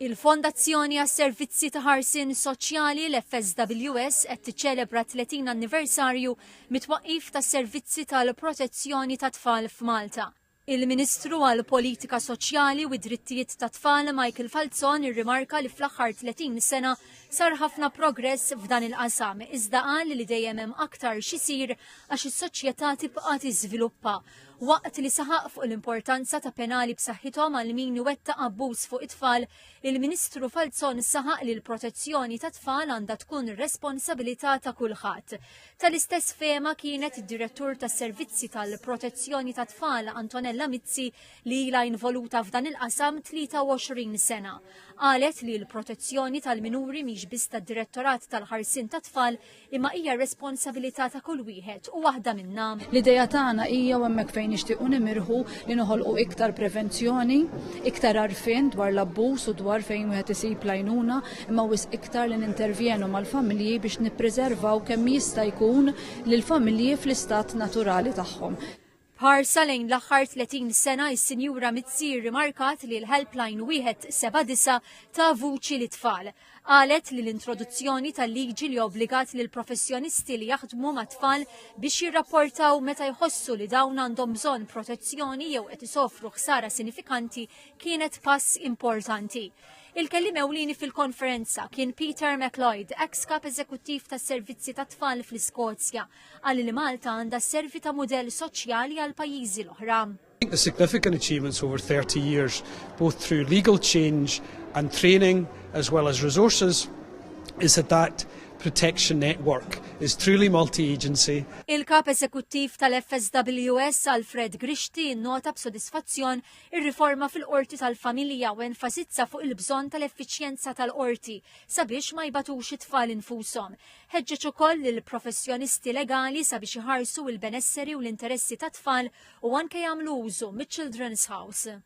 Il-Fondazzjoni għas-Servizzi ta' Ħarsien Soċjali l-FSWS qed tiċċelebra 30 anniversarju mit-twaqqif tas-servizzi tal-protezzjoni tat-tfal f'Malta. Il-Ministru għall-Politika Soċjali u d-Drittijiet tat-Tfal Michael Falzon irrimarka li fl-aħħar 30 sena sar ħafna progress f'dan il-qasam, iżda qal li dejjem hemm aktar x'isir għax is-soċjetà tibqa' tiżviluppa. Waqt li saħaq fuq l-importanza ta' penali b'saħħithom għal min iwettaq abbuż fuq it-tfal, il-Ministru Falzon saħaq li l-protezzjoni ta' tfal għandha tkun responsabilità ta' kulħadd. Tal-istess fema kienet id-Direttur tas-Servizzi tal-Protezzjoni ta' tfal Antonella Mizzi li ilha involuta f'dan il-qasam 23 sena. Qalet li l-protezzjoni tal-minuri mhix biss tad-Direttorat tal-Ħarsien ta' tfal imma hija responsabilità ta' kull wieħed u waħda minnha. L-idea tagħna hija hemmhekk fejn nixtiequ nimirħu li noħolqu iktar prevenzjoni, iktar għarfien dwar l-abbuż u dwar fejn wieħed isib lajnuna, imma wis iktar li nintervjenu mal-familji biex nippreservaw kemm jista' jkun lill-familji fl-istat naturali tagħhom. Ħarsa lejn l-aħħar 30 sena is-Sinjura Mizzi rimarkat li l-Helpline 179 ta' vuċi li tfal. Qalet li l-introduzzjoni tal-liġi li obbligat lil professjonisti li jaħdmu ma' tfal biex jirrapportaw meta jħossu li dawn għandhom bżonn protezzjoni jew qed isofru ħsara sinifikanti kienet pass importanti. Il-kellim ewlieni fil-konferenza kien Peter McLeod, ex-kap eżekuttiv tas-servizzi tat-tfal fl-Iskozja, għal li Malta għandha sservi ta' mudell soċjali għal pajjiżi l-oħra. I think the significant achievements over 30 years, both through legal change and training as well as resources, is that protection network is truly multi-agency. Il-kap eżekuttiv tal-FSWS Alfred Grishti innota b'sodisfazzjon ir-riforma fil-qorti tal-familja u enfasizza fuq il-bżonn tal-effiċjenza tal-qorti sabiex ma jbatux it-tfal infushom. Ħeġġeġ ukoll lill-professjonisti legali sabiex iħarsu il-benesseri u l-interessi tat-tfal u anke jagħmlu użu mill-Children's House.